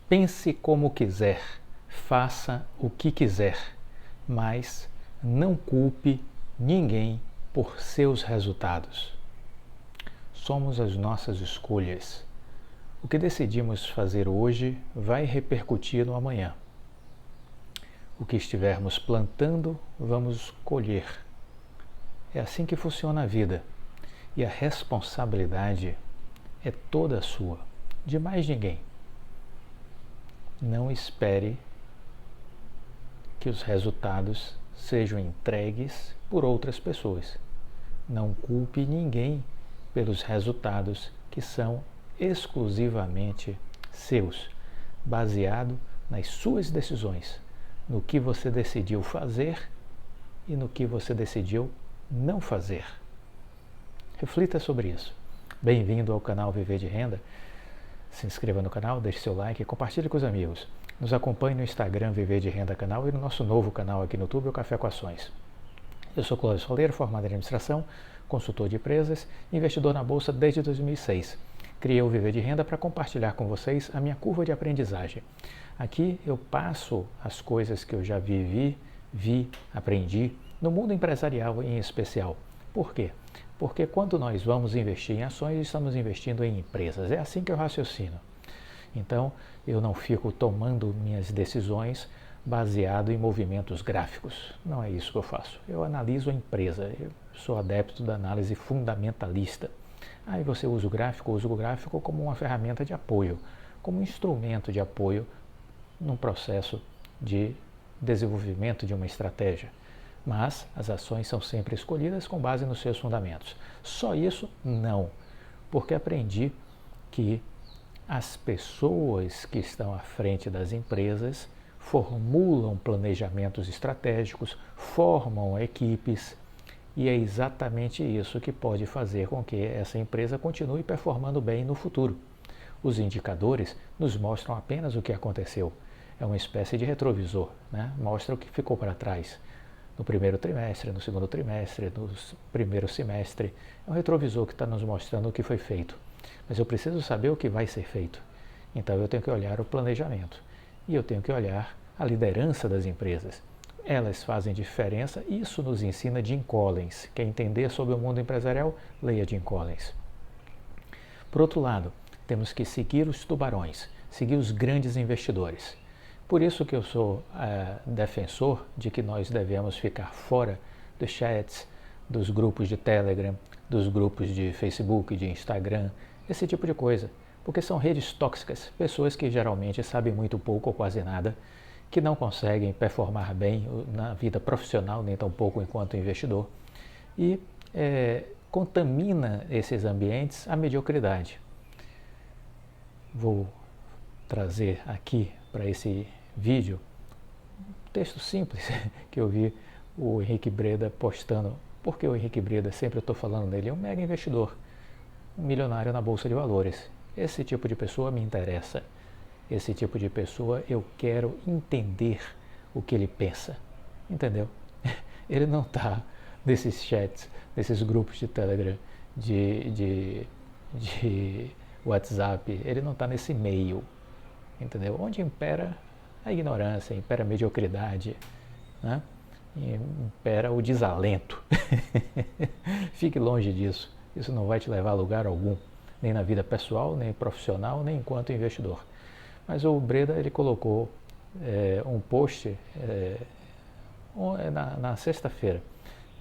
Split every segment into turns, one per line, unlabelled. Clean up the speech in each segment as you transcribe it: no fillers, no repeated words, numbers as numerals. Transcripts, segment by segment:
Pense como quiser, faça o que quiser, mas não culpe ninguém por seus resultados. Somos as nossas escolhas. O que decidimos fazer hoje vai repercutir no amanhã. O que estivermos plantando, vamos colher. É assim que funciona a vida. E a responsabilidade é toda sua, de mais ninguém. Não espere que os resultados sejam entregues por outras pessoas. Não culpe ninguém pelos resultados que são exclusivamente seus, baseado nas suas decisões, no que você decidiu fazer e no que você decidiu não fazer. Reflita sobre isso. Bem-vindo ao canal Viver de Renda. Se inscreva no canal, deixe seu like e compartilhe com os amigos. Nos acompanhe no Instagram Viver de Renda Canal e no nosso novo canal aqui no YouTube, o Café com Ações. Eu sou Clóvis Soleiro, formado em administração, consultor de empresas, investidor na Bolsa desde 2006. Criei o Viver de Renda para compartilhar com vocês a minha curva de aprendizagem. Aqui eu passo as coisas que eu já vi, aprendi, no mundo empresarial em especial. Por quê? Porque quando nós vamos investir em ações, estamos investindo em empresas. É assim que eu raciocino. Então, eu não fico tomando minhas decisões baseado em movimentos gráficos. Não é isso que eu faço. Eu analiso a empresa. Eu sou adepto da análise fundamentalista. Aí você usa o gráfico, uso o gráfico como uma ferramenta de apoio, como um instrumento de apoio num processo de desenvolvimento de uma estratégia. Mas as ações são sempre escolhidas com base nos seus fundamentos. Só isso? Não, porque aprendi que as pessoas que estão à frente das empresas formulam planejamentos estratégicos, formam equipes, e é exatamente isso que pode fazer com que essa empresa continue performando bem no futuro. Os indicadores nos mostram apenas o que aconteceu. É uma espécie de retrovisor, né? Mostra o que ficou para trás. No primeiro trimestre, no segundo trimestre, no primeiro semestre. É um retrovisor que está nos mostrando o que foi feito. Mas eu preciso saber o que vai ser feito. Então eu tenho que olhar o planejamento. E eu tenho que olhar a liderança das empresas. Elas fazem diferença. Isso nos ensina Jim Collins. Quer entender sobre o mundo empresarial? Leia Jim Collins. Por outro lado, temos que seguir os tubarões, seguir os grandes investidores. Por isso que eu sou defensor de que nós devemos ficar fora dos chats, dos grupos de Telegram, dos grupos de Facebook, de Instagram, esse tipo de coisa. Porque são redes tóxicas, pessoas que geralmente sabem muito pouco ou quase nada, que não conseguem performar bem na vida profissional, nem tampouco enquanto investidor, e contamina esses ambientes a mediocridade. Vou trazer aqui para esse vídeo um texto simples que eu vi o Henrique Breda postando. Porque o Henrique Breda, sempre eu estou falando dele, é um mega investidor, um milionário na Bolsa de Valores. Esse tipo de pessoa me interessa. Esse tipo de pessoa eu quero entender o que ele pensa. Entendeu? Ele não está nesses chats, nesses grupos de Telegram, de WhatsApp. Ele não está nesse meio. Entendeu? Onde impera a ignorância, impera a mediocridade, né? Impera o desalento. Fique longe disso. Isso não vai te levar a lugar algum, nem na vida pessoal, nem profissional, nem enquanto investidor. Mas o Breda, ele colocou um post na sexta-feira.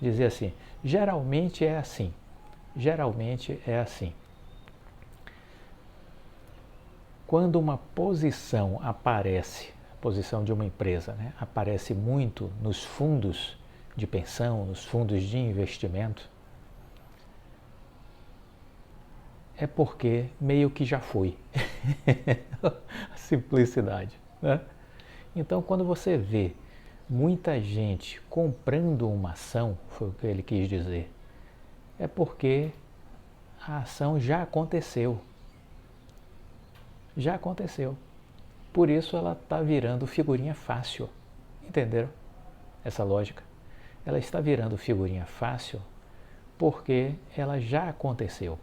Dizia assim: geralmente é assim. Geralmente é assim. Quando uma posição aparece, a posição de uma empresa, né, aparece muito nos fundos de pensão, nos fundos de investimento, é porque meio que já foi. A simplicidade, né? Então, quando você vê muita gente comprando uma ação, foi o que ele quis dizer, é porque a ação já aconteceu. Já aconteceu. Por isso ela está virando figurinha fácil. Entenderam essa lógica? Ela está virando figurinha fácil porque ela já aconteceu.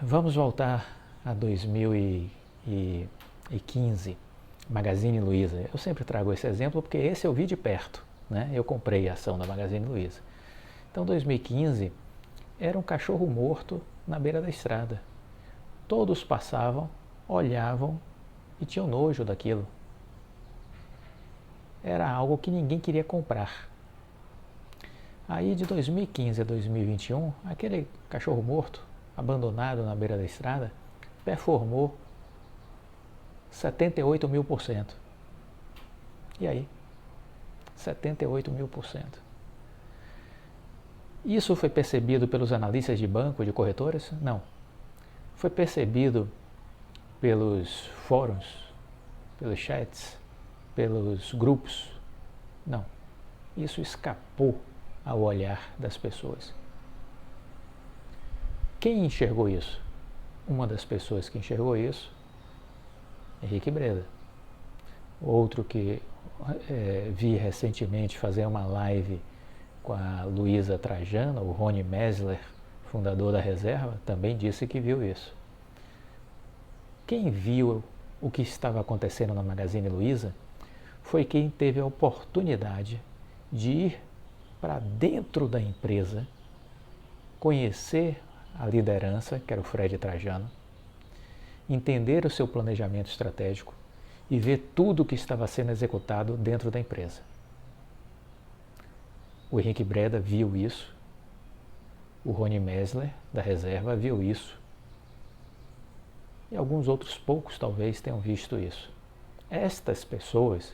Vamos voltar a 2015, 2015, Magazine Luiza. Eu sempre trago esse exemplo porque esse eu vi de perto, né? Eu comprei a ação da Magazine Luiza. Então, 2015 era um cachorro morto na beira da estrada. Todos passavam, olhavam e tinham nojo daquilo. Era algo que ninguém queria comprar. Aí de 2015 a 2021, aquele cachorro morto, abandonado na beira da estrada, performou 78.000%. E aí? 78.000%. Isso foi percebido pelos analistas de banco, de corretoras? Não. Foi percebido pelos fóruns, pelos chats, pelos grupos? Não. Isso escapou ao olhar das pessoas. Quem enxergou isso? Uma das pessoas que enxergou isso, Henrique Breda. Outro que vi recentemente fazer uma live com a Luísa Trajano, o Rony Mesler, fundador da Reserva, também disse que viu isso. Quem viu o que estava acontecendo na Magazine Luiza foi quem teve a oportunidade de ir para dentro da empresa, conhecer a liderança, que era o Fred Trajano, entender o seu planejamento estratégico e ver tudo o que estava sendo executado dentro da empresa. O Henrique Breda viu isso, o Rony Mesler, da Reserva, viu isso, e alguns outros poucos talvez tenham visto isso. Estas pessoas,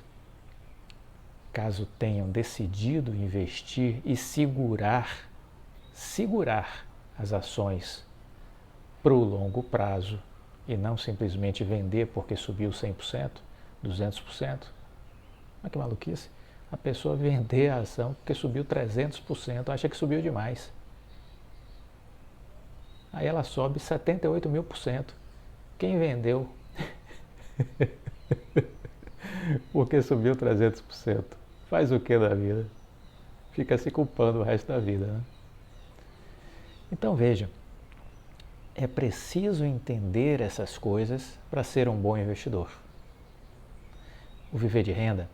caso tenham decidido investir e segurar as ações para o longo prazo e não simplesmente vender porque subiu 100%, 200%, mas que maluquice, a pessoa vender a ação porque subiu 300%, acha que subiu demais. Aí ela sobe 78.000%. Quem vendeu porque subiu 300%? Faz o que da vida? Fica se culpando o resto da vida, né? Então veja, é preciso entender essas coisas para ser um bom investidor. O Viver de Renda,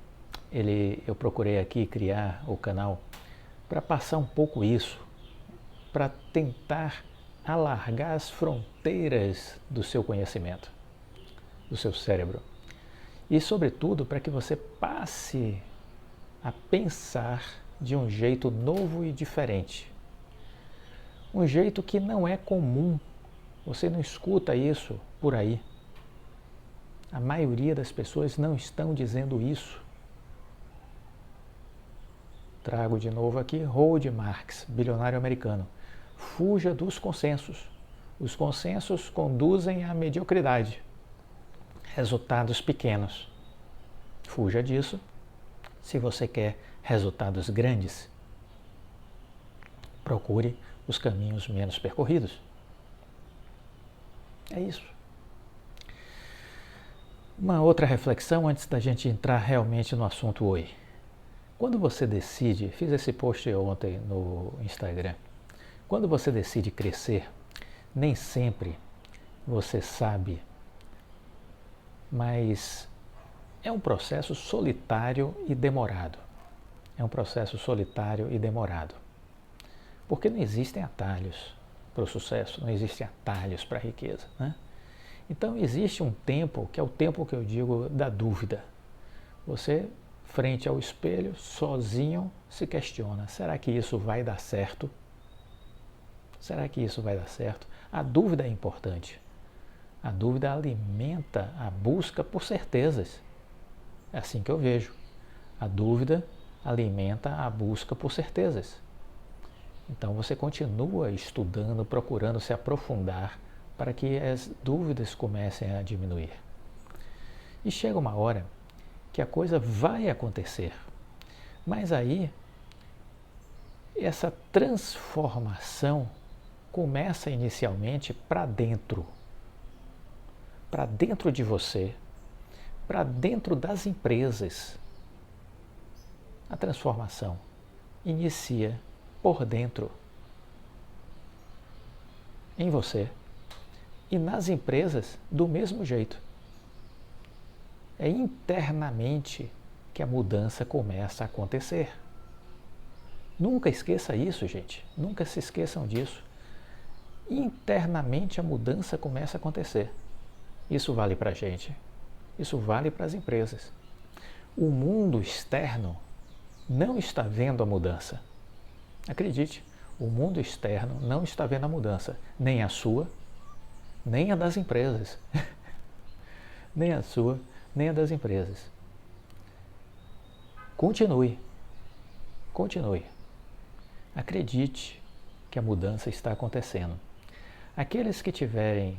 eu procurei aqui criar o canal para passar um pouco isso, para tentar alargar as fronteiras do seu conhecimento, do seu cérebro. E, sobretudo, para que você passe a pensar de um jeito novo e diferente. Um jeito que não é comum. Você não escuta isso por aí. A maioria das pessoas não estão dizendo isso. Trago de novo aqui Howard Marks, bilionário americano. Fuja dos consensos. Os consensos conduzem à mediocridade. Resultados pequenos. Fuja disso. Se você quer resultados grandes, procure os caminhos menos percorridos. É isso. Uma outra reflexão antes da gente entrar realmente no assunto hoje. Quando você decide, fiz esse post ontem no Instagram, quando você decide crescer, nem sempre você sabe, mas é um processo solitário e demorado. É um processo solitário e demorado. Porque não existem atalhos para o sucesso, não existem atalhos para a riqueza, né? Então existe um tempo, que é o tempo que eu digo da dúvida. Você, frente ao espelho, sozinho, se questiona, será que isso vai dar certo? Será que isso vai dar certo? A dúvida é importante. A dúvida alimenta a busca por certezas. É assim que eu vejo. A dúvida alimenta a busca por certezas. Então você continua estudando, procurando se aprofundar para que as dúvidas comecem a diminuir. E chega uma hora que a coisa vai acontecer. Mas aí, essa transformação começa inicialmente para dentro de você, para dentro das empresas. A transformação inicia por dentro, em você e nas empresas do mesmo jeito. É internamente que a mudança começa a acontecer. Nunca esqueça isso, gente. Nunca se esqueçam disso. Internamente a mudança começa a acontecer. Isso vale para a gente. Isso vale para as empresas. O mundo externo não está vendo a mudança. Acredite, o mundo externo não está vendo a mudança. Nem a sua, nem a das empresas. Nem a sua, nem a das empresas. Continue. Continue. Acredite que a mudança está acontecendo. Aqueles que tiverem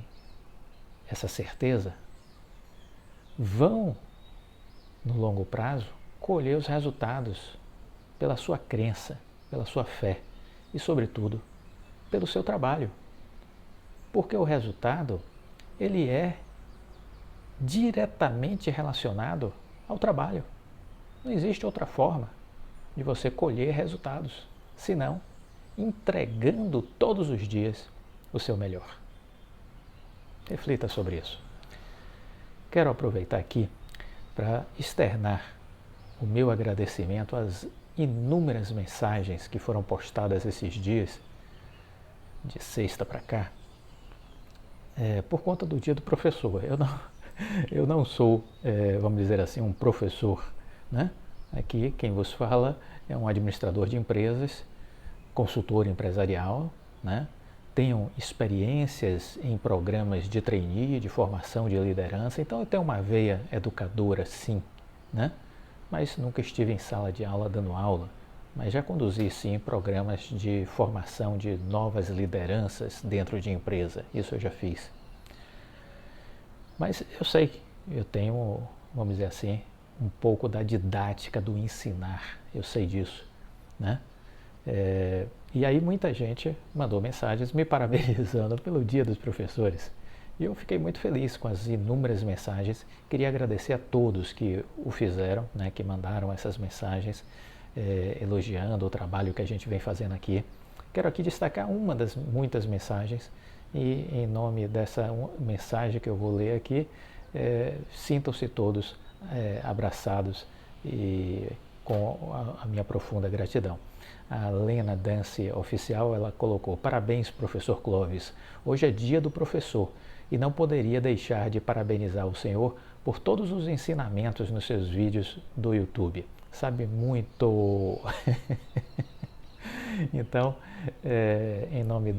essa certeza vão, no longo prazo, colher os resultados pela sua crença, pela sua fé e, sobretudo, pelo seu trabalho. Porque o resultado, ele é diretamente relacionado ao trabalho. Não existe outra forma de você colher resultados, senão entregando todos os dias o seu melhor. Reflita sobre isso. Quero aproveitar aqui para externar o meu agradecimento às inúmeras mensagens que foram postadas esses dias, de sexta para cá, por conta do Dia do Professor. Eu não sou, vamos dizer assim, um professor, né? Aqui quem vos fala é um administrador de empresas, consultor empresarial, né? Tenho experiências em programas de trainee, de formação de liderança, então eu tenho uma veia educadora, sim, né? Mas nunca estive em sala de aula dando aula, mas já conduzi, sim, programas de formação de novas lideranças dentro de empresa, isso eu já fiz. Mas eu sei, eu tenho, vamos dizer assim, um pouco da didática do ensinar, eu sei disso, né? E aí muita gente mandou mensagens me parabenizando pelo Dia dos Professores. E eu fiquei muito feliz com as inúmeras mensagens. Queria agradecer a todos que o fizeram, né, que mandaram essas mensagens elogiando o trabalho que a gente vem fazendo aqui. Quero aqui destacar uma das muitas mensagens e em nome dessa mensagem que eu vou ler aqui, sintam-se todos abraçados e com a minha profunda gratidão. A Lena Dance Oficial, ela colocou: parabéns, professor Clóvis, hoje é dia do professor e não poderia deixar de parabenizar o senhor por todos os ensinamentos nos seus vídeos do YouTube. Sabe muito! Então, em nome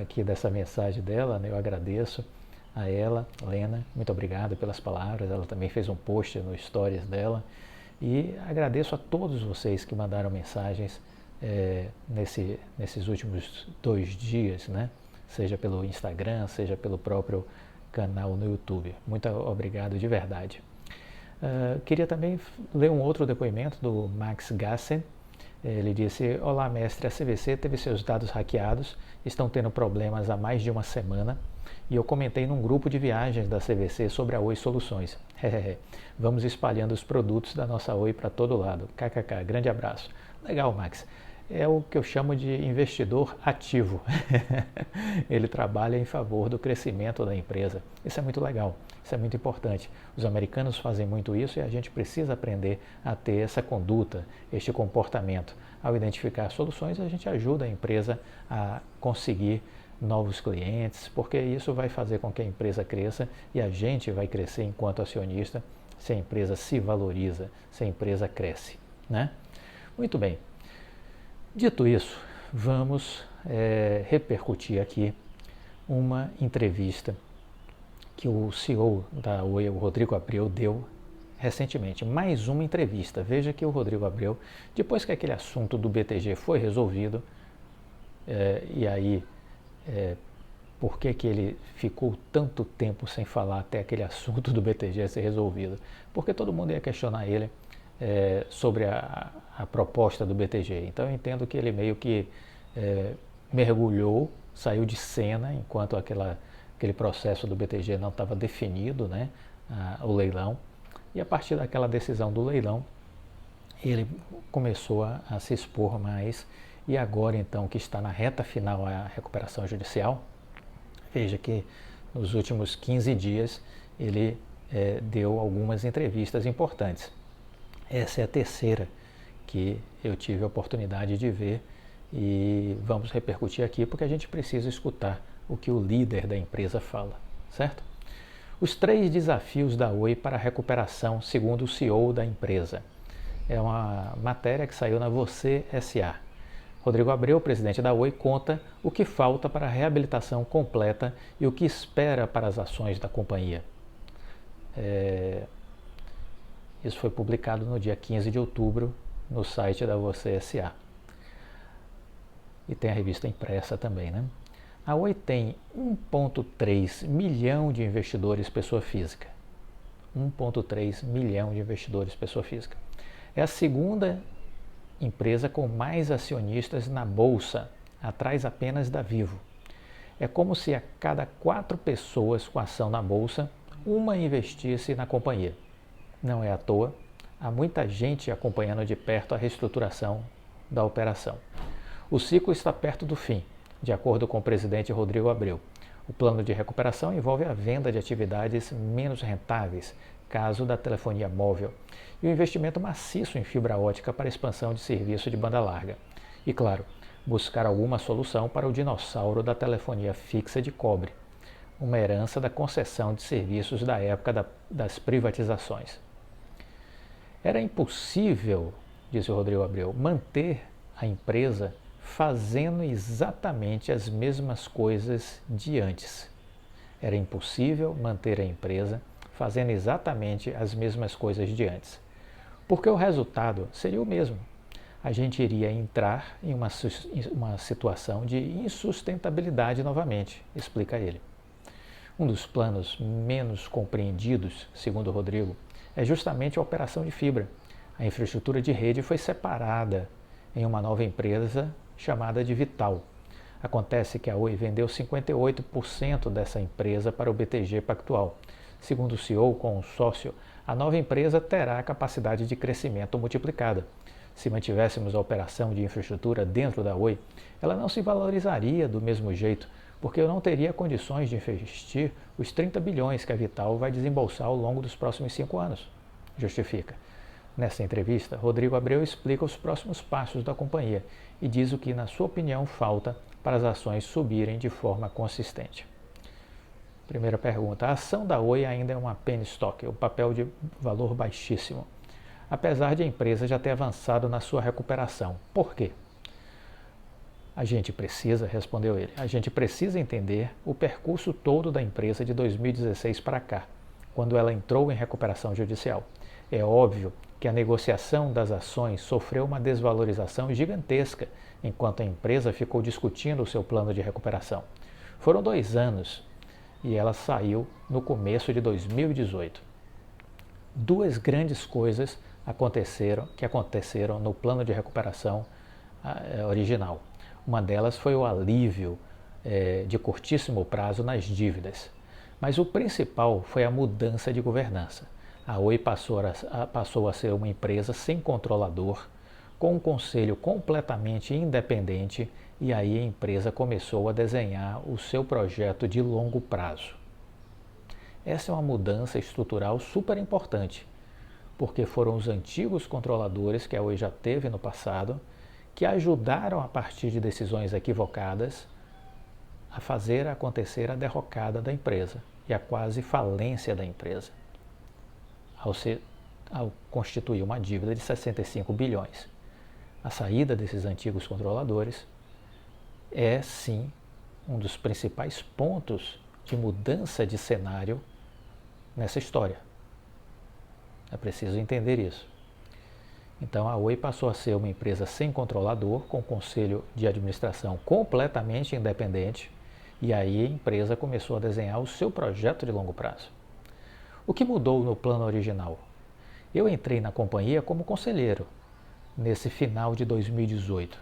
aqui dessa mensagem dela, né, eu agradeço a ela, Lena, muito obrigado pelas palavras. Ela também fez um post no stories dela e agradeço a todos vocês que mandaram mensagens nesses últimos 2 dias, né? Seja pelo Instagram, seja pelo próprio canal no YouTube. Muito obrigado de verdade. Queria também ler um outro depoimento do Max Gassen. Ele disse: olá mestre, a CVC teve seus dados hackeados, estão tendo problemas há mais de uma semana e eu comentei num grupo de viagens da CVC sobre a Oi Soluções. Vamos espalhando os produtos da nossa Oi para todo lado. KKK, grande abraço. Legal, Max. É o que eu chamo de investidor ativo. Ele trabalha em favor do crescimento da empresa. Isso é muito legal, isso é muito importante. Os americanos fazem muito isso e a gente precisa aprender a ter essa conduta, este comportamento. Ao identificar soluções, a gente ajuda a empresa a conseguir novos clientes, porque isso vai fazer com que a empresa cresça e a gente vai crescer enquanto acionista se a empresa se valoriza, se a empresa cresce, né? Muito bem. Dito isso, vamos repercutir aqui uma entrevista que o CEO da Oi, o Rodrigo Abreu, deu recentemente. Mais uma entrevista. Veja que o Rodrigo Abreu, depois que aquele assunto do BTG foi resolvido, e aí por que ele ficou tanto tempo sem falar até aquele assunto do BTG ser resolvido? Porque todo mundo ia questionar ele sobre a proposta do BTG. Então eu entendo que ele meio que mergulhou, saiu de cena enquanto aquele processo do BTG não estava definido, né, o leilão. E a partir daquela decisão do leilão, ele começou a se expor mais. E agora então que está na reta final a recuperação judicial, veja que nos últimos 15 dias ele deu algumas entrevistas importantes. Essa é a terceira que eu tive a oportunidade de ver e vamos repercutir aqui porque a gente precisa escutar o que o líder da empresa fala, certo? Os 3 desafios da Oi para a recuperação, segundo o CEO da empresa. É uma matéria que saiu na Você SA. Rodrigo Abreu, presidente da Oi, conta o que falta para a reabilitação completa e o que espera para as ações da companhia. Isso foi publicado no dia 15 de outubro no site da Você SA. E tem a revista impressa também, né? A Oi tem 1,3 milhão de investidores pessoa física. 1,3 milhão de investidores pessoa física. É a segunda empresa com mais acionistas na bolsa, atrás apenas da Vivo. É como se a cada 4 pessoas com ação na bolsa, uma investisse na companhia. Não é à toa, há muita gente acompanhando de perto a reestruturação da operação. O ciclo está perto do fim, de acordo com o presidente Rodrigo Abreu. O plano de recuperação envolve a venda de atividades menos rentáveis, caso da telefonia móvel, e o investimento maciço em fibra ótica para expansão de serviço de banda larga. E, claro, buscar alguma solução para o dinossauro da telefonia fixa de cobre, uma herança da concessão de serviços da época das privatizações. Era impossível, disse o Rodrigo Abreu, manter a empresa fazendo exatamente as mesmas coisas de antes. Era impossível manter a empresa fazendo exatamente as mesmas coisas de antes, porque o resultado seria o mesmo. A gente iria entrar em uma situação de insustentabilidade novamente, explica ele. Um dos planos menos compreendidos, segundo o Rodrigo, é justamente a operação de fibra. A infraestrutura de rede foi separada em uma nova empresa chamada de Vital. Acontece que a Oi vendeu 58% dessa empresa para o BTG Pactual. Segundo o CEO com um sócio, a nova empresa terá capacidade de crescimento multiplicada. Se mantivéssemos a operação de infraestrutura dentro da Oi, ela não se valorizaria do mesmo jeito, porque eu não teria condições de investir os 30 bilhões que a Vital vai desembolsar ao longo dos próximos 5 anos, justifica. Nessa entrevista, Rodrigo Abreu explica os próximos passos da companhia e diz o que, na sua opinião, falta para as ações subirem de forma consistente. Primeira pergunta, a ação da Oi ainda é uma penny stock, um papel de valor baixíssimo, apesar de a empresa já ter avançado na sua recuperação. Por quê? A gente precisa, respondeu ele, a gente precisa entender o percurso todo da empresa de 2016 para cá, quando ela entrou em recuperação judicial. É óbvio que a negociação das ações sofreu uma desvalorização gigantesca enquanto a empresa ficou discutindo o seu plano de recuperação. Foram 2 anos e ela saiu no começo de 2018. 2 grandes coisas aconteceram no plano de recuperação original. Uma delas foi o alívio de curtíssimo prazo nas dívidas. Mas o principal foi a mudança de governança. A Oi passou a ser uma empresa sem controlador, com um conselho completamente independente, e aí a empresa começou a desenhar o seu projeto de longo prazo. Essa é uma mudança estrutural super importante, porque foram os antigos controladores que a Oi já teve no passado, que ajudaram a partir de decisões equivocadas a fazer acontecer a derrocada da empresa e a quase falência da empresa, ao constituir uma dívida de 65 bilhões. A saída desses antigos controladores é, sim, um dos principais pontos de mudança de cenário nessa história. É preciso entender isso. Então a Oi passou a ser uma empresa sem controlador, com conselho de administração completamente independente, e aí a empresa começou a desenhar o seu projeto de longo prazo. O que mudou no plano original? Eu entrei na companhia como conselheiro, nesse final de 2018,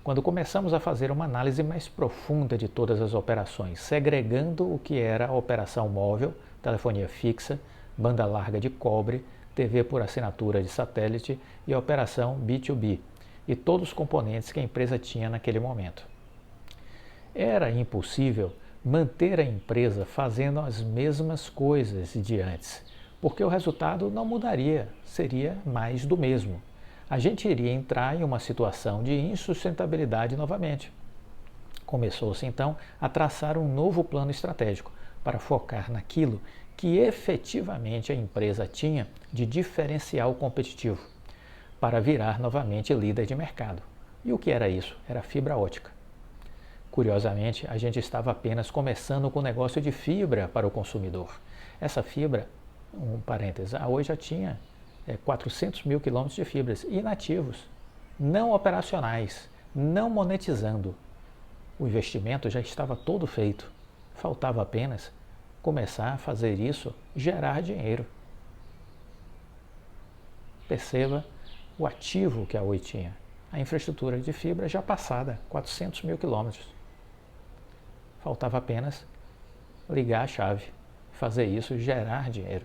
quando começamos a fazer uma análise mais profunda de todas as operações, segregando o que era a operação móvel, telefonia fixa, banda larga de cobre, TV por assinatura de satélite e a operação B2B, e todos os componentes que a empresa tinha naquele momento. Era impossível manter a empresa fazendo as mesmas coisas de antes, porque o resultado não mudaria, seria mais do mesmo. A gente iria entrar em uma situação de insustentabilidade novamente. Começou-se então a traçar um novo plano estratégico para focar naquilo que efetivamente a empresa tinha de diferencial competitivo, para virar novamente líder de mercado. E o que era isso? Era fibra ótica. Curiosamente, a gente estava apenas começando com o negócio de fibra para o consumidor. Essa fibra, um parênteses, a Oi já tinha 400 mil quilômetros de fibras inativos, não operacionais, não monetizando. O investimento já estava todo feito. Faltava apenas começar a fazer isso gerar dinheiro. Perceba o ativo que a Oi tinha. A infraestrutura de fibra já passada, 400 mil quilômetros. Faltava apenas ligar a chave, fazer isso gerar dinheiro.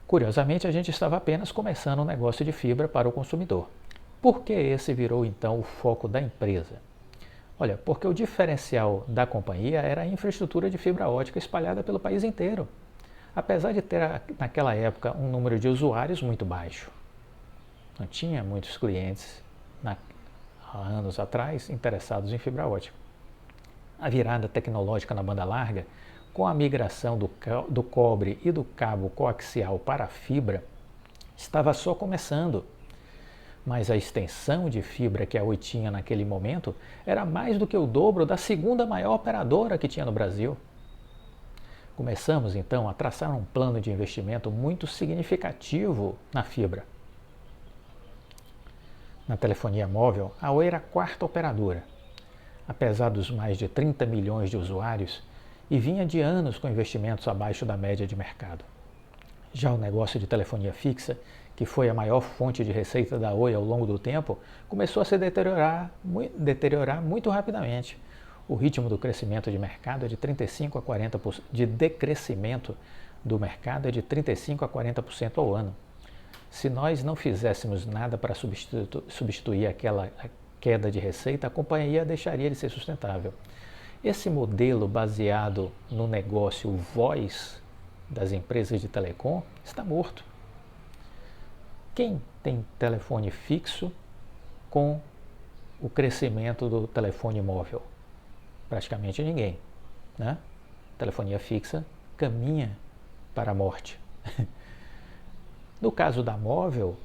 Curiosamente, a gente estava apenas começando um negócio de fibra para o consumidor. Por que esse virou então o foco da empresa? Olha, porque o diferencial da companhia era a infraestrutura de fibra ótica espalhada pelo país inteiro. Apesar de ter naquela época um número de usuários muito baixo. Não tinha muitos clientes há anos atrás interessados em fibra ótica. A virada tecnológica na banda larga, com a migração do cobre e do cabo coaxial para a fibra, estava só começando. Mas a extensão de fibra que a Oi tinha naquele momento era mais do que o dobro da segunda maior operadora que tinha no Brasil. Começamos então a traçar um plano de investimento muito significativo na fibra. Na telefonia móvel, a Oi era a quarta operadora, apesar dos mais de 30 milhões de usuários, e vinha de anos com investimentos abaixo da média de mercado. Já o negócio de telefonia fixa, que foi a maior fonte de receita da Oi ao longo do tempo, começou a se deteriorar muito rapidamente. O ritmo do crescimento de mercado é de 35 a 40%, de decrescimento do mercado é de 35 a 40% ao ano. Se nós não fizéssemos nada para substituir aquela queda de receita, a companhia deixaria de ser sustentável. Esse modelo baseado no negócio voz das empresas de telecom está morto. Quem tem telefone fixo com o crescimento do telefone móvel? Praticamente ninguém, né? Telefonia fixa caminha para a morte. No caso da móvel,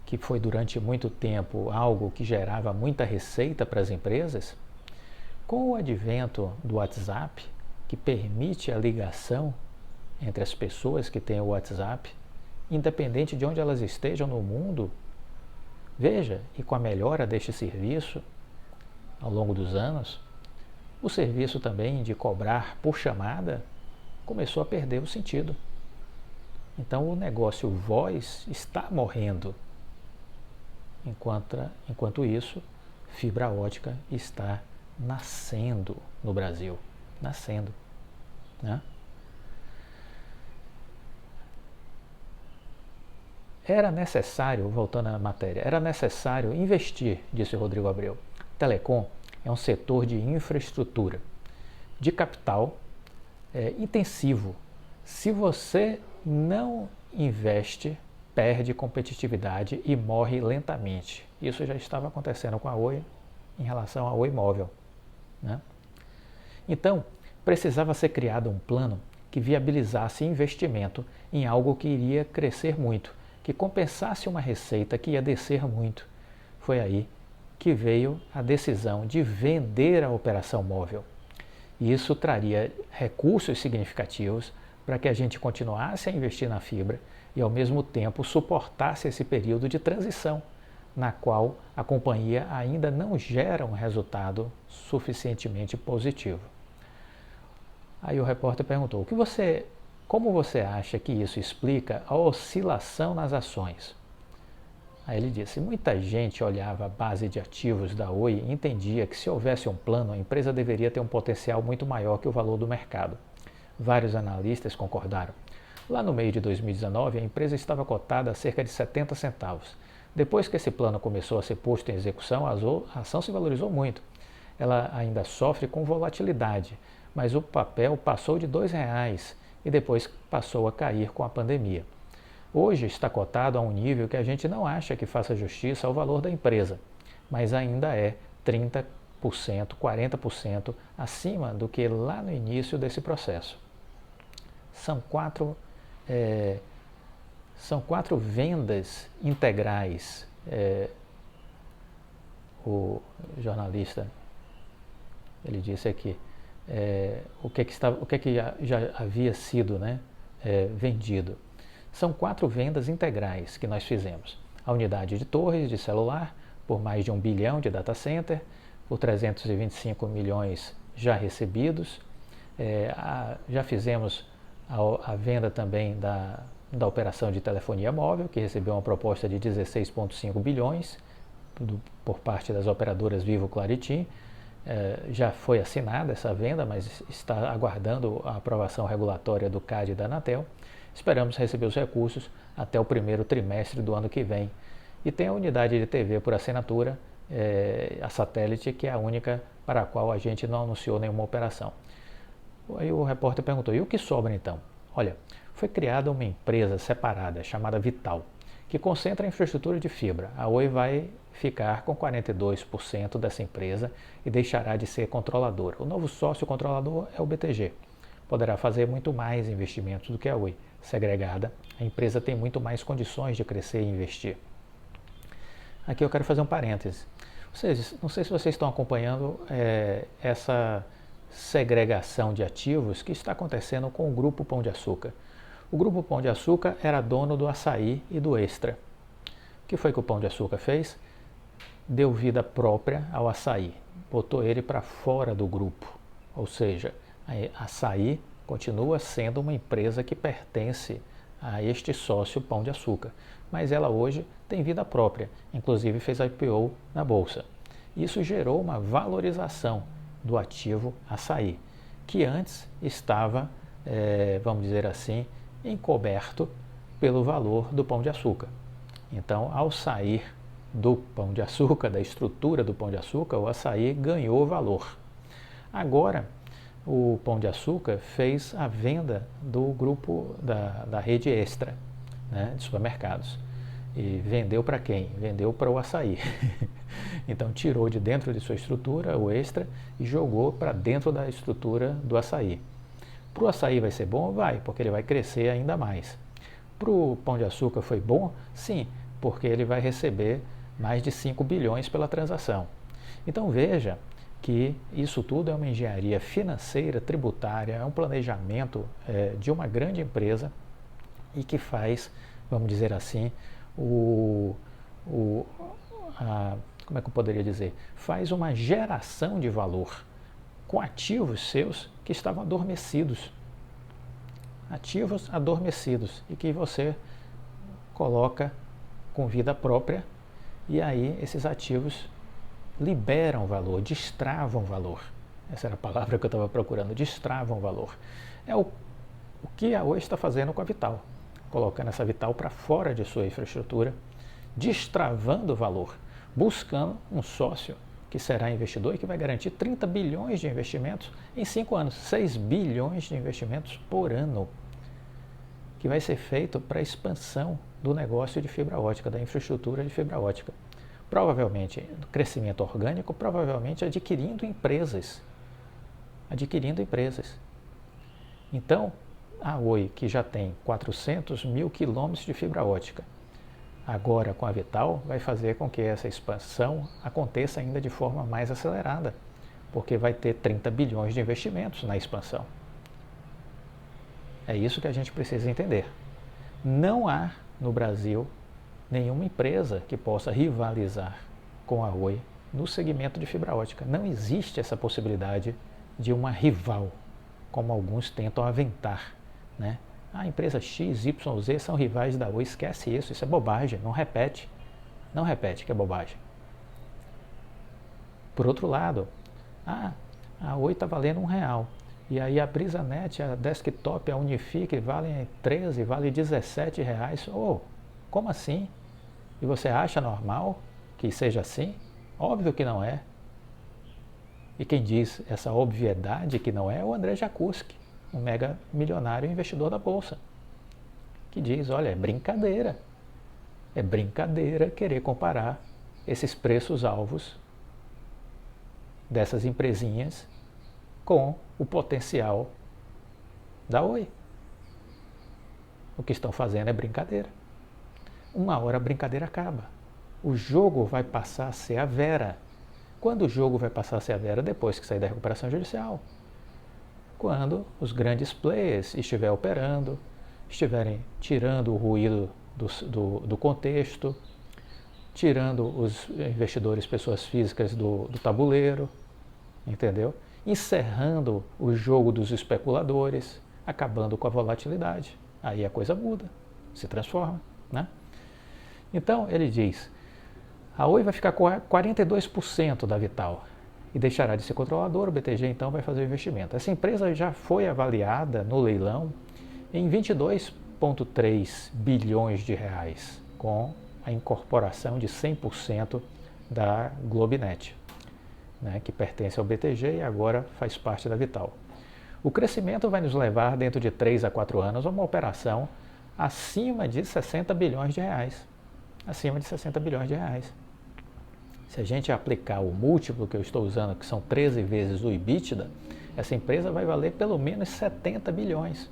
que foi durante muito tempo algo que gerava muita receita para as empresas, com o advento do WhatsApp, que permite a ligação entre as pessoas que têm o WhatsApp, independente de onde elas estejam no mundo, veja, e com a melhora deste serviço ao longo dos anos, o serviço também de cobrar por chamada começou a perder o sentido. Então o negócio voz está morrendo. Enquanto isso, fibra ótica está nascendo no Brasil. Nascendo, né? Era necessário, voltando à matéria, era necessário investir, disse Rodrigo Abreu. Telecom é um setor de infraestrutura, de capital intensivo. Se você não investe, perde competitividade e morre lentamente. Isso já estava acontecendo com a Oi em relação à Oi Móvel, né? Então, precisava ser criado um plano que viabilizasse investimento em algo que iria crescer muito, que compensasse uma receita que ia descer muito. Foi aí que veio a decisão de vender a operação móvel. E isso traria recursos significativos para que a gente continuasse a investir na fibra e, ao mesmo tempo, suportasse esse período de transição, na qual a companhia ainda não gera um resultado suficientemente positivo. Aí o repórter perguntou, como você acha que isso explica a oscilação nas ações? Aí ele disse, muita gente olhava a base de ativos da Oi e entendia que se houvesse um plano, a empresa deveria ter um potencial muito maior que o valor do mercado. Vários analistas concordaram. Lá no meio de 2019, a empresa estava cotada a cerca de 70 centavos. Depois que esse plano começou a ser posto em execução, a ação se valorizou muito. Ela ainda sofre com volatilidade, mas o papel passou de R$ 2 e depois passou a cair com a pandemia. Hoje está cotado a um nível que a gente não acha que faça justiça ao valor da empresa, mas ainda é 30%, 40% acima do que lá no início desse processo. São quatro vendas integrais. O jornalista, ele disse aqui, o que já havia sido, né, vendido. São 4 vendas integrais que nós fizemos. A unidade de torres de celular, por mais de 1 bilhão de data center, por 325 milhões já recebidos. Já fizemos a venda também da operação de telefonia móvel, que recebeu uma proposta de 16,5 bilhões por parte das operadoras Vivo e Claritim. Já foi assinada essa venda, mas está aguardando a aprovação regulatória do CAD e da Anatel. Esperamos receber os recursos até o primeiro trimestre do ano que vem. E tem a unidade de TV por assinatura, a satélite, que é a única para a qual a gente não anunciou nenhuma operação. Aí o repórter perguntou, e o que sobra então? Olha, foi criada uma empresa separada chamada Vital, que concentra a infraestrutura de fibra. A Oi vai ficar com 42% dessa empresa e deixará de ser controladora. O novo sócio controlador é o BTG. Poderá fazer muito mais investimentos do que a Oi. Segregada, a empresa tem muito mais condições de crescer e investir. Aqui eu quero fazer um parêntese. Não sei se vocês estão acompanhando essa segregação de ativos que está acontecendo com o Grupo Pão de Açúcar. O Grupo Pão de Açúcar era dono do Açaí e do Extra. O que foi que o Pão de Açúcar fez? Deu vida própria ao Açaí, botou ele para fora do grupo. Ou seja, a Açaí continua sendo uma empresa que pertence a este sócio Pão de Açúcar, mas ela hoje tem vida própria, inclusive fez IPO na Bolsa. Isso gerou uma valorização do ativo Açaí, que antes estava, vamos dizer assim, encoberto pelo valor do Pão de Açúcar. Então, ao sair do Pão de Açúcar, da estrutura do Pão de Açúcar, o Açaí ganhou valor. Agora, o Pão de Açúcar fez a venda do grupo da rede Extra, né, de supermercados. E vendeu para quem? Vendeu para o Açaí. Então tirou de dentro de sua estrutura o Extra e jogou para dentro da estrutura do Açaí. Para o Açaí vai ser bom? Vai, porque ele vai crescer ainda mais. Para o Pão de Açúcar foi bom? Sim, porque ele vai receber mais de 5 bilhões pela transação. Então veja que isso tudo é uma engenharia financeira, tributária, é um planejamento de uma grande empresa e que faz, vamos dizer assim, como é que eu poderia dizer? Faz uma geração de valor com ativos seus que estavam adormecidos. Ativos adormecidos e que você coloca com vida própria e aí esses ativos liberam valor, destravam valor. Essa era a palavra que eu estava procurando, destravam valor. É o que a Oi está fazendo com a Vital, colocando essa Vital para fora de sua infraestrutura, destravando valor, buscando um sócio que será investidor e que vai garantir 30 bilhões de investimentos em 5 anos, 6 bilhões de investimentos por ano, que vai ser feito para a expansão do negócio de fibra ótica, da infraestrutura de fibra ótica. Provavelmente crescimento orgânico, provavelmente adquirindo empresas. Então, a Oi, que já tem 400 mil quilômetros de fibra ótica, agora com a Vital, vai fazer com que essa expansão aconteça ainda de forma mais acelerada, porque vai ter 30 bilhões de investimentos na expansão. É isso que a gente precisa entender. Não há no Brasil nenhuma empresa que possa rivalizar com a Oi no segmento de fibra ótica. Não existe essa possibilidade de uma rival, como alguns tentam aventar, né? A empresa X, Y, Z são rivais da Oi. Esquece isso é bobagem, não repete que é bobagem. Por outro lado, a Oi está valendo R$1, e aí a BrisaNet, a Desktop, a Unifique valem 13, vale R$17. Como assim? E você acha normal que seja assim? Óbvio que não é. E quem diz essa obviedade que não é o André Jakuski. um mega milionário investidor da Bolsa, que diz, olha, é brincadeira querer comparar esses preços-alvos dessas empresinhas com o potencial da Oi. O que estão fazendo é brincadeira. Uma hora a brincadeira acaba. O jogo vai passar a ser a Vera. Quando o jogo vai passar a ser a Vera? Depois que sair da recuperação judicial. Quando os grandes players estiverem operando, estiverem tirando o ruído do contexto, tirando os investidores, pessoas físicas do tabuleiro, entendeu? Encerrando o jogo dos especuladores, acabando com a volatilidade. Aí a coisa muda, se transforma, né? Então, ele diz, a Oi vai ficar com 42% da Vital e deixará de ser controladora, o BTG então vai fazer o investimento. Essa empresa já foi avaliada no leilão em 22,3 bilhões de reais, com a incorporação de 100% da Globinet, né, que pertence ao BTG e agora faz parte da Vital. O crescimento vai nos levar, dentro de 3 a 4 anos, a uma operação acima de 60 bilhões de reais. Acima de 60 bilhões de reais. Se a gente aplicar o múltiplo que eu estou usando, que são 13 vezes o EBITDA, essa empresa vai valer pelo menos 70 bilhões.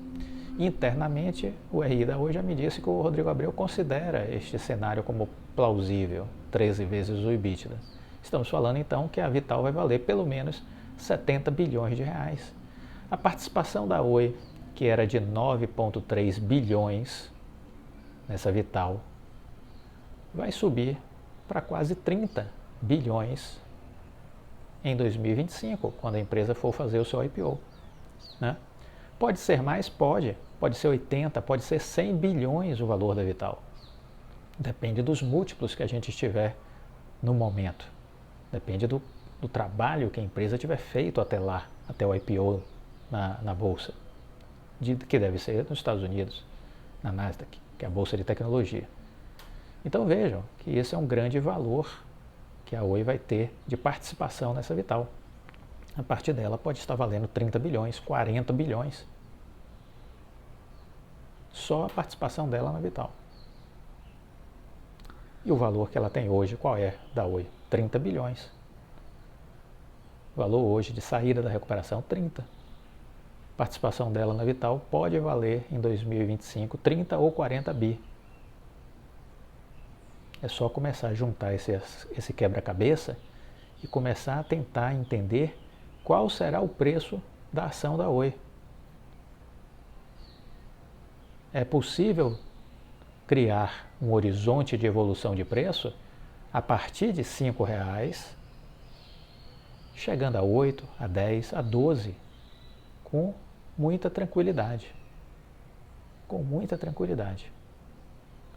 Internamente, o RI da Oi já me disse que o Rodrigo Abreu considera este cenário como plausível, 13 vezes o EBITDA. Estamos falando então que a Vital vai valer pelo menos 70 bilhões de reais. A participação da Oi, que era de 9,3 bilhões nessa Vital, vai subir para quase 30 bilhões em 2025, quando a empresa for fazer o seu IPO. Né? Pode ser mais? Pode ser 80, pode ser 100 bilhões o valor da Vital. Depende dos múltiplos que a gente estiver no momento. Depende do trabalho que a empresa tiver feito até lá, até o IPO na Bolsa, que deve ser nos Estados Unidos, na Nasdaq, que é a Bolsa de Tecnologia. Então vejam que esse é um grande valor que a Oi vai ter de participação nessa Vital. A partir dela pode estar valendo 30 bilhões, 40 bilhões. Só a participação dela na Vital. E o valor que ela tem hoje, qual é da Oi? 30 bilhões. O valor hoje de saída da recuperação, 30. A participação dela na Vital pode valer em 2025 30 ou 40 bi. É só começar a juntar esse quebra-cabeça e começar a tentar entender qual será o preço da ação da Oi. É possível criar um horizonte de evolução de preço a partir de R$ 5,00, chegando a 8, a 10, a 12, com muita tranquilidade. Com muita tranquilidade.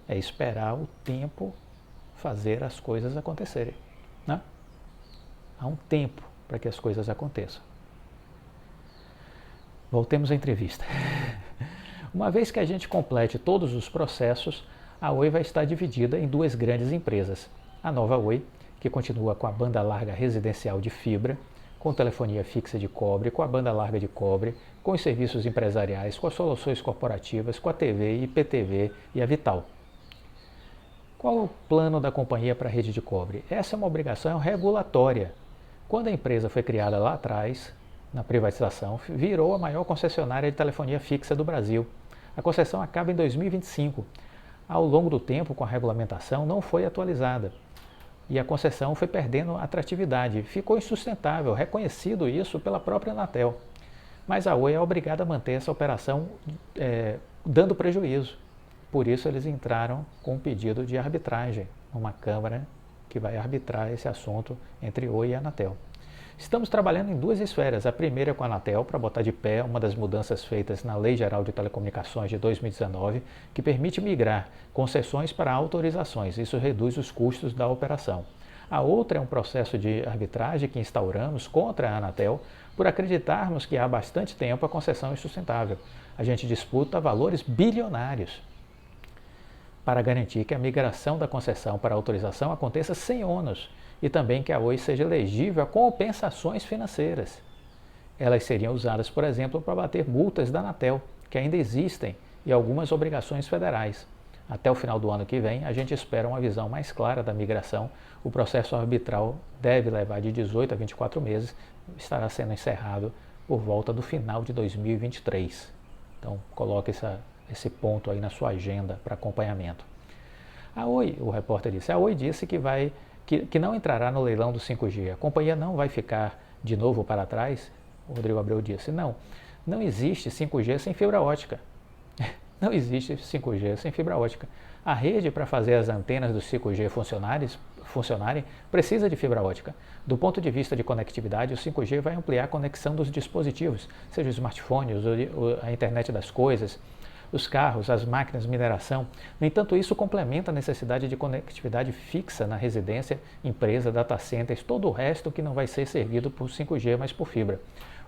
É esperar o tempo fazer as coisas acontecerem. Né? Há um tempo para que as coisas aconteçam. Voltemos à entrevista. Uma vez que a gente complete todos os processos, a Oi vai estar dividida em duas grandes empresas. A nova Oi, que continua com a banda larga residencial de fibra, com telefonia fixa de cobre, com a banda larga de cobre, com os serviços empresariais, com as soluções corporativas, com a TV, IPTV e a Vital. Qual o plano da companhia para a rede de cobre? Essa é uma obrigação regulatória. Quando a empresa foi criada lá atrás, na privatização, virou a maior concessionária de telefonia fixa do Brasil. A concessão acaba em 2025. Ao longo do tempo, com a regulamentação, não foi atualizada. E a concessão foi perdendo atratividade. Ficou insustentável, reconhecido isso pela própria Anatel. Mas a Oi é obrigada a manter essa operação dando prejuízo. Por isso eles entraram com um pedido de arbitragem, uma Câmara que vai arbitrar esse assunto entre Oi e Anatel. Estamos trabalhando em duas esferas. A primeira é com a Anatel, para botar de pé uma das mudanças feitas na Lei Geral de Telecomunicações de 2019, que permite migrar concessões para autorizações. Isso reduz os custos da operação. A outra é um processo de arbitragem que instauramos contra a Anatel por acreditarmos que há bastante tempo a concessão é insustentável. A gente disputa valores bilionários para garantir que a migração da concessão para a autorização aconteça sem ônus e também que a Oi seja elegível a compensações financeiras. Elas seriam usadas, por exemplo, para bater multas da Anatel, que ainda existem, e algumas obrigações federais. Até o final do ano que vem, a gente espera uma visão mais clara da migração. O processo arbitral deve levar de 18 a 24 meses, estará sendo encerrado por volta do final de 2023. Então, coloque esse ponto aí na sua agenda para acompanhamento. A Oi, o repórter disse, a Oi disse que não entrará no leilão do 5G. A companhia não vai ficar de novo para trás? O Rodrigo Abreu disse, não existe 5G sem fibra ótica. Não existe 5G sem fibra ótica. A rede para fazer as antenas do 5G funcionarem precisa de fibra ótica. Do ponto de vista de conectividade, o 5G vai ampliar a conexão dos dispositivos, seja os smartphones, a internet das coisas, os carros, as máquinas de mineração. No entanto, isso complementa a necessidade de conectividade fixa na residência, empresa, data centers, todo o resto que não vai ser servido por 5G, mas por fibra.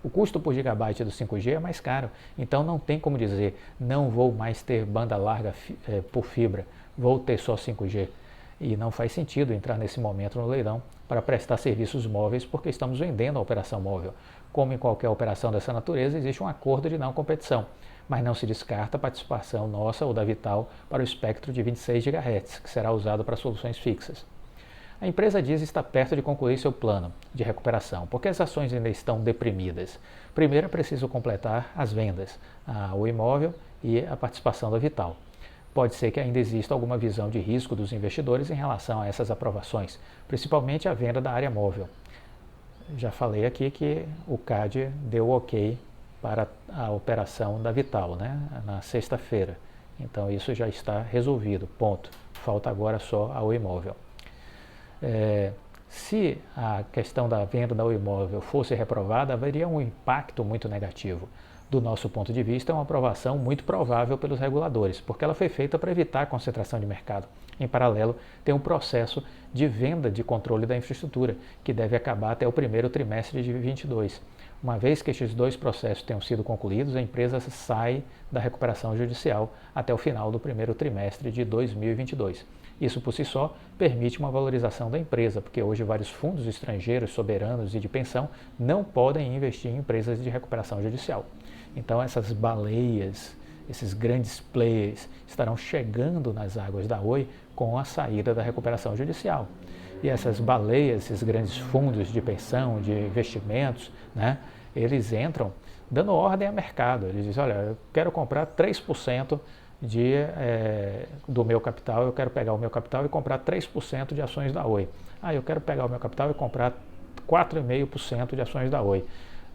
O custo por gigabyte do 5G é mais caro, então não tem como dizer, não vou mais ter banda larga por fibra, vou ter só 5G. E não faz sentido entrar nesse momento no leilão para prestar serviços móveis, porque estamos vendendo a operação móvel. Como em qualquer operação dessa natureza, existe um acordo de não competição, mas não se descarta a participação nossa ou da Vital para o espectro de 26 GHz, que será usado para soluções fixas. A empresa diz estar perto de concluir seu plano de recuperação, porque as ações ainda estão deprimidas. Primeiro é preciso completar as vendas, o imóvel e a participação da Vital. Pode ser que ainda exista alguma visão de risco dos investidores em relação a essas aprovações, principalmente a venda da área móvel. Já falei aqui que o CAD deu ok para a operação da Vital, né, na sexta-feira. Então isso já está resolvido, ponto. Falta agora só a imóvel. Se a questão da venda do imóvel fosse reprovada, haveria um impacto muito negativo. Do nosso ponto de vista, é uma aprovação muito provável pelos reguladores, porque ela foi feita para evitar a concentração de mercado. Em paralelo, tem um processo de venda de controle da infraestrutura, que deve acabar até o primeiro trimestre de 2022. Uma vez que estes dois processos tenham sido concluídos, a empresa sai da recuperação judicial até o final do primeiro trimestre de 2022. Isso por si só permite uma valorização da empresa, porque hoje vários fundos estrangeiros, soberanos e de pensão não podem investir em empresas de recuperação judicial. Então essas baleias, esses grandes players estarão chegando nas águas da Oi com a saída da recuperação judicial. E essas baleias, esses grandes fundos de pensão, de investimentos, né, eles entram dando ordem ao mercado. Eles dizem, olha, eu quero comprar 3% do meu capital, eu quero pegar o meu capital e comprar 3% de ações da Oi. Eu quero pegar o meu capital e comprar 4,5% de ações da Oi.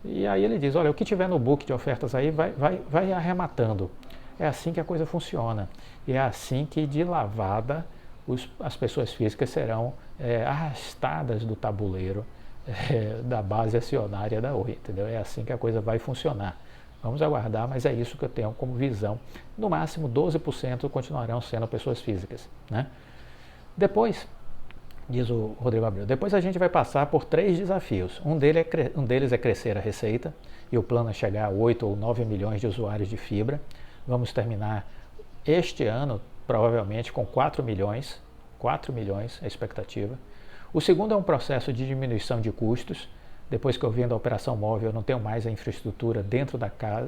E aí ele diz, olha, o que tiver no book de ofertas aí vai arrematando. É assim que a coisa funciona. E é assim que, de lavada, as pessoas físicas serão arrastadas do tabuleiro da base acionária da Oi, entendeu? É assim que a coisa vai funcionar. Vamos aguardar, mas é isso que eu tenho como visão. No máximo 12% continuarão sendo pessoas físicas, né? Depois, diz o Rodrigo Abreu, depois a gente vai passar por 3 desafios. Um deles é crescer a receita, e o plano é chegar a 8 ou 9 milhões de usuários de fibra. Vamos terminar este ano, provavelmente, com 4 milhões é a expectativa. O segundo é um processo de diminuição de custos. Depois que eu vendo a operação móvel, eu não tenho mais a infraestrutura dentro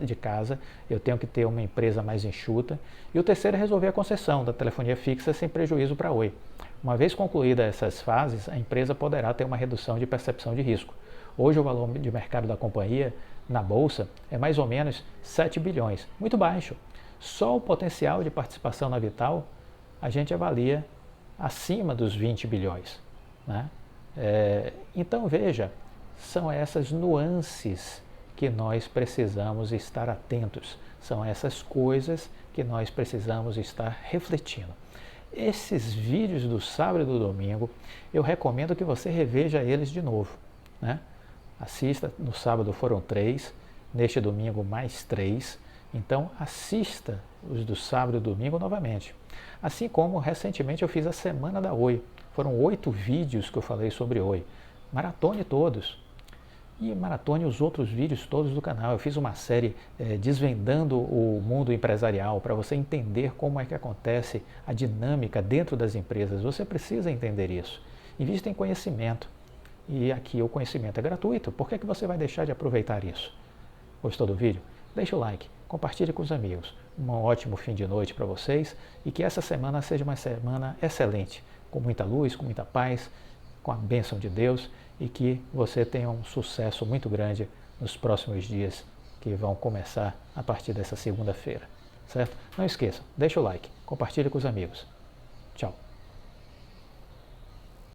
de casa, eu tenho que ter uma empresa mais enxuta. E o terceiro é resolver a concessão da telefonia fixa sem prejuízo para a Oi. Uma vez concluídas essas fases, a empresa poderá ter uma redução de percepção de risco. Hoje o valor de mercado da companhia na Bolsa é mais ou menos 7 bilhões, muito baixo. Só o potencial de participação na Vital a gente avalia acima dos 20 bilhões. Né? Então veja, são essas nuances que nós precisamos estar atentos, são essas coisas que nós precisamos estar refletindo. Esses vídeos do sábado e do domingo, eu recomendo que você reveja eles de novo, né? Assista, no sábado foram 3, neste domingo mais 3, então assista os do sábado e domingo novamente. Assim como recentemente eu fiz a Semana da Oi, foram 8 vídeos que eu falei sobre Oi, maratone todos. E maratone os outros vídeos todos do canal. Eu fiz uma série desvendando o mundo empresarial para você entender como é que acontece a dinâmica dentro das empresas. Você precisa entender isso. Invista em conhecimento. E aqui o conhecimento é gratuito. Por que você vai deixar de aproveitar isso? Gostou do vídeo? Deixa o like, compartilhe com os amigos. Um ótimo fim de noite para vocês e que essa semana seja uma semana excelente, com muita luz, com muita paz, com a bênção de Deus e que você tenha um sucesso muito grande nos próximos dias que vão começar a partir dessa segunda-feira, certo? Não esqueçam, deixa o like, compartilhe com os amigos.